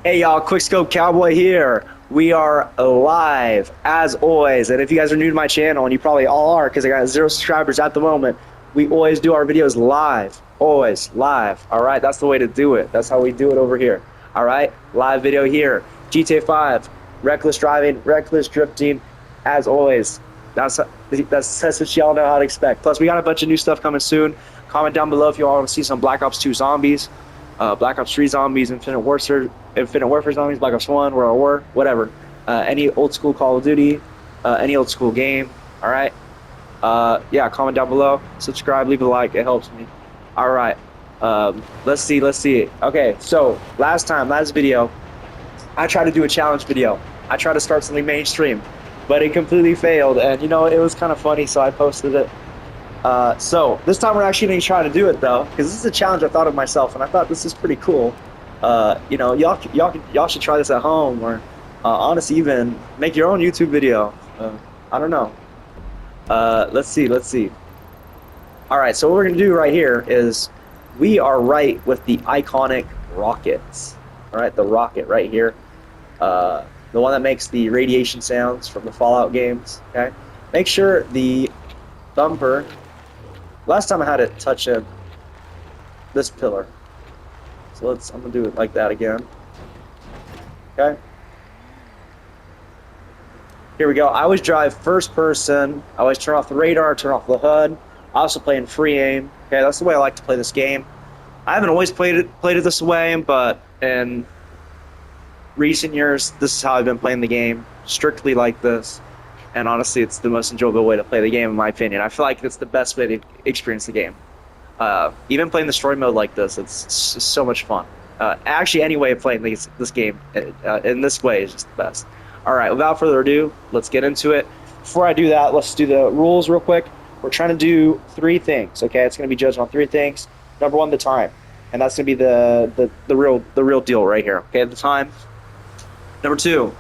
Hey y'all, Quickscope Cowboy here. We are live as always, and if you guys are new to my channel, and you probably all are because I got 0 subscribers at the moment, we always do our videos live, always live. All right, that's the way to do it. That's how we do it over here. All right, live video here. GTA 5, reckless driving, reckless drifting, as always. That's what y'all know how to expect. Plus, we got a bunch of new stuff coming soon. Comment down below if you all want to see some Black Ops 2 zombies, Black Ops 3 zombies, Infinite Warfare zombies, Black Ops 1, World War, whatever. Any old school Call of Duty, any old school game. All right. Yeah, comment down below, subscribe, leave a like. It helps me. All right. Let's see. Okay, so last video, I tried to do a challenge video. I tried to start something mainstream, but it completely failed. And you know, it was kind of funny, so I posted it. So this time we're actually going to try to do it though, because this is a challenge I thought of myself, and I thought this is pretty cool. You know, y'all should try this at home, or honestly, even make your own YouTube video. I don't know. Let's see. All right, so what we're gonna do right here is we are right with the iconic rockets. All right, the rocket right here, the one that makes the radiation sounds from the Fallout games. Okay, make sure the bumper. Last time I had it touch this pillar. So I'm gonna do it like that again. Okay. Here we go. I always drive first person. I always turn off the radar, turn off the HUD. I also play in free aim. Okay, that's the way I like to play this game. I haven't always played it this way, but in recent years, this is how I've been playing the game, strictly like this. And honestly, it's the most enjoyable way to play the game, in my opinion. I feel like it's the best way to experience the game. Even playing the story mode like this, it's so much fun. Actually, any way of playing this game in this way is just the best. All right, without further ado, let's get into it. Before I do that, let's do the rules real quick. We're trying to do 3 things. Okay, it's going to be judged on 3 things. Number 1, the time, and that's going to be the real deal right here. Okay, the time. Number 2,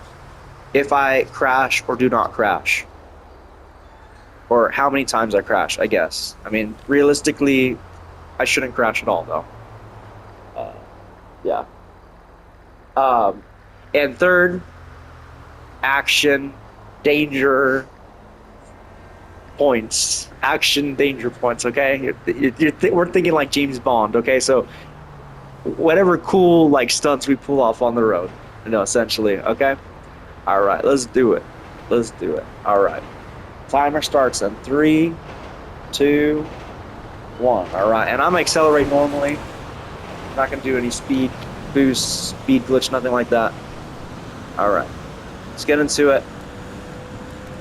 if I crash or do not crash, or how many times I crash. I guess. I mean, realistically, I shouldn't crash at all, though. Yeah. And third, action, danger points. Action, danger points, okay? We're thinking like James Bond, okay? So, whatever cool, like, stunts we pull off on the road, you know, essentially, okay? All right, let's do it. All right. Timer starts in 3, 2, 1. All right, and I'm gonna accelerate normally. I'm not gonna do any speed boost, speed glitch, nothing like that. All right, let's get into it.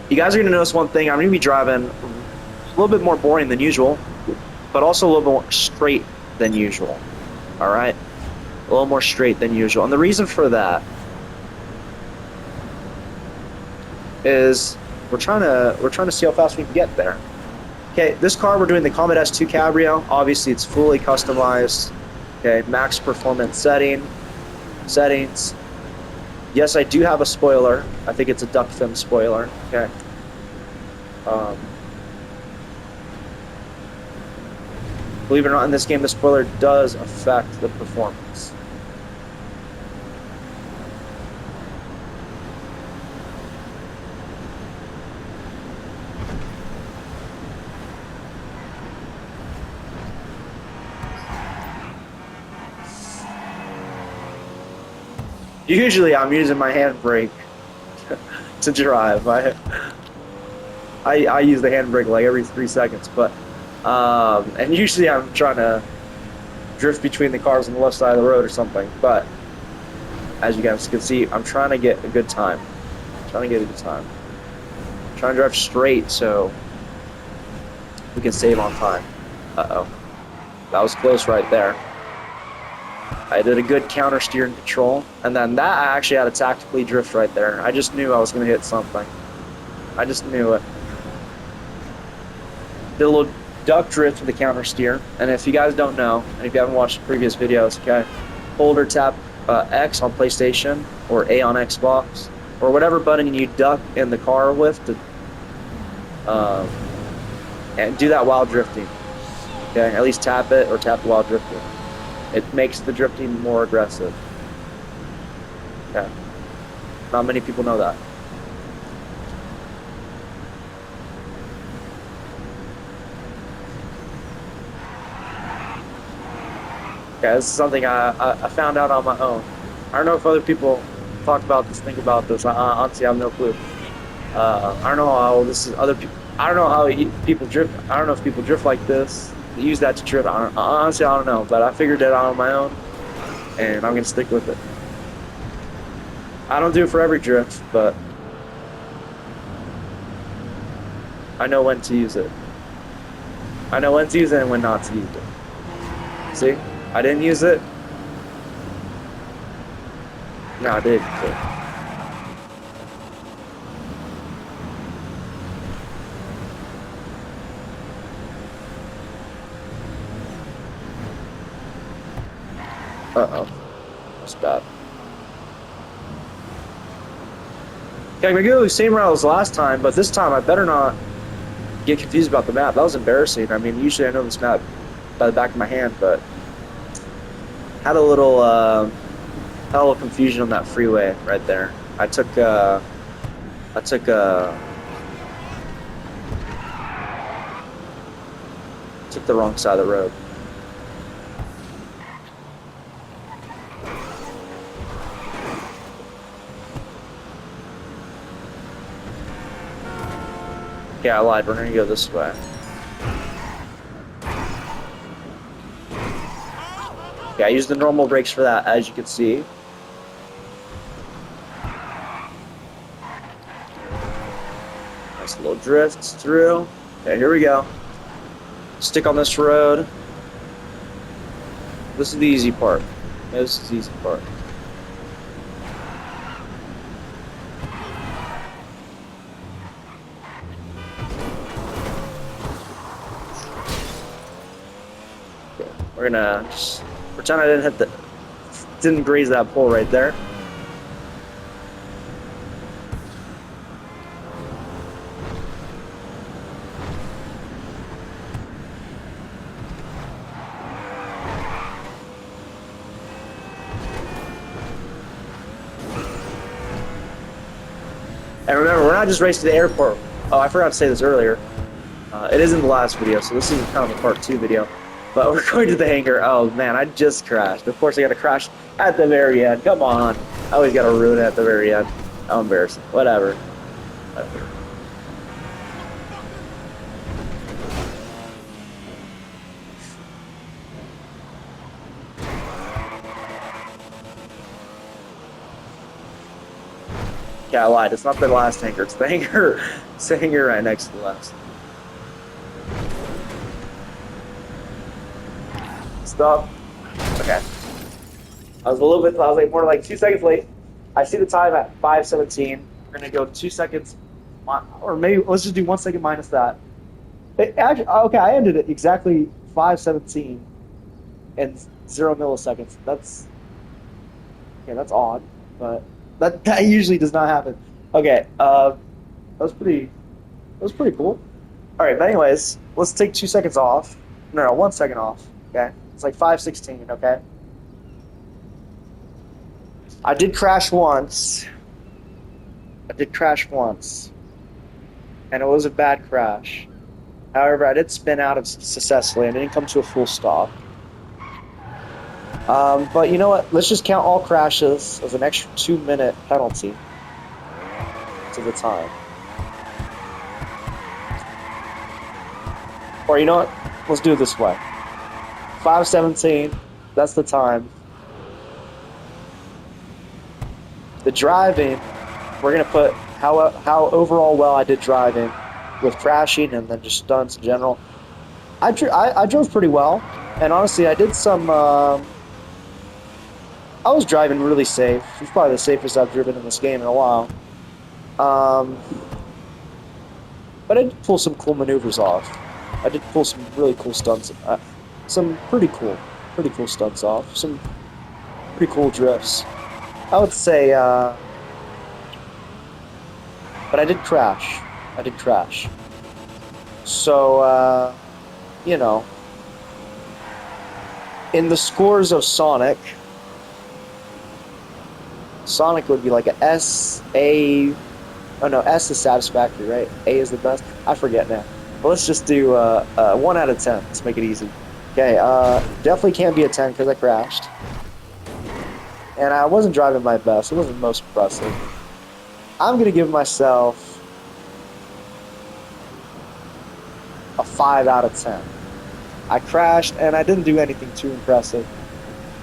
You guys are gonna notice one thing. I'm gonna be driving a little bit more boring than usual, but also a little more straight than usual. All right, a little more straight than usual, and the reason for that is we're trying to see how fast we can get there. Okay, this car, we're doing the Comet S2 Cabrio. Obviously, it's fully customized. Okay, max performance settings. Yes, I do have a spoiler. I think it's a duck fin spoiler. Okay. Believe it or not, in this game, the spoiler does affect the performance. Usually I'm using my handbrake to drive. I use the handbrake like every 3 seconds, but and usually I'm trying to drift between the cars on the left side of the road or something. But as you guys can see, I'm trying to get a good time. Trying to drive straight so we can save on time. Uh-oh, that was close right there. I did a good counter steering control, and then that I actually had to tactically drift right there. I just knew I was going to hit something. I just knew it. Did a little duck drift with the counter steer, and if you guys don't know, and if you haven't watched previous videos, okay, hold or tap X on PlayStation, or A on Xbox, or whatever button you duck in the car with, to, and do that while drifting. Okay, at least tap it or tap it while drifting. It makes the drifting more aggressive. Okay. Not many people know that. Okay, this is something I found out on my own. I don't know if other people talk about this, think about this. Honestly, I have no clue. I don't know how this is other people. I don't know how people drift. I don't know if people drift like this. They use that to drift. Honestly, I don't know. But I figured it out on my own, and I'm gonna stick with it. I don't do it for every drift, but I know when to use it. I know when to use it and when not to use it. See? I didn't use it. No, I did. Uh-oh. That's bad. Okay, I'm gonna go the same route as last time, but this time I better not get confused about the map. That was embarrassing. I mean, usually I know this map by the back of my hand, but had a little confusion on that freeway right there. I took the wrong side of the road. Okay, I lied. We're gonna go this way. Okay, I used the normal brakes for that, as you can see. Nice little drifts through. Okay, here we go. Stick on this road. This is the easy part. This is the easy part. Okay, we're gonna just pretend I didn't graze that pole right there. And remember, we're not just racing to the airport. Oh, I forgot to say this earlier. It isn't the last video, so this is kind of a part 2 video. But we're going to the hangar. Oh man, I just crashed. Of course I gotta crash at the very end. Come on. I always gotta ruin it at the very end. How embarrassing. Whatever. Whatever. Yeah, I lied. It's not the last hangar. It's the hangar. It's the hangar right next to the last. Stop. Okay. I was like more like 2 seconds late. I see the time at 5:17. We're gonna go 2 seconds, or maybe let's just do 1 second minus that. Actually, okay, I ended it exactly 5:17 and 0 milliseconds. That's odd, but that usually does not happen. Okay, that was pretty cool. All right, but anyways, let's take 2 seconds off. No, 1 second off. Okay, it's like 5:16. Okay, I did crash once. and it was a bad crash. However, I did spin out of successfully and didn't come to a full stop. But you know what? Let's just count all crashes as an extra 2-minute penalty to the time. Or you know what? Let's do it this way. 5:17, that's the time. The driving, we're gonna put how overall well I did driving with crashing and then just stunts in general. I drove pretty well, and honestly, I did some. I was driving really safe. It was probably the safest I've driven in this game in a while. But I did pull some cool maneuvers off. I did pull some really cool stunts. Some pretty cool stunts off. Some pretty cool drifts. I would say, but I did crash. So, you know, in the scores of Sonic, Sonic would be like a S, A. Oh no, S is satisfactory, right? A is the best. I forget now. But let's just do 1 out of 10. Let's make it easy. Okay, definitely can't be a 10 because I crashed. And I wasn't driving my best. It wasn't most impressive. I'm going to give myself a 5 out of 10. I crashed and I didn't do anything too impressive.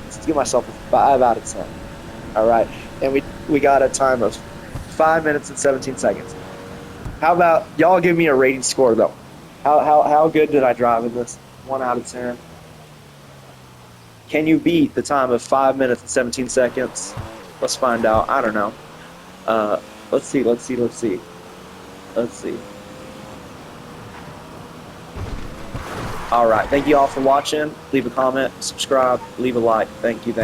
Let's give myself a 5 out of 10. All right. And we got a time of 5 minutes and 17 seconds. How about y'all give me a rating score though? How good did I drive in this? 1 out of 10. Can you beat the time of 5 minutes and 17 seconds? Let's find out. I don't know. Let's see. All right. Thank you all for watching. Leave a comment, subscribe, leave a like. Thank you.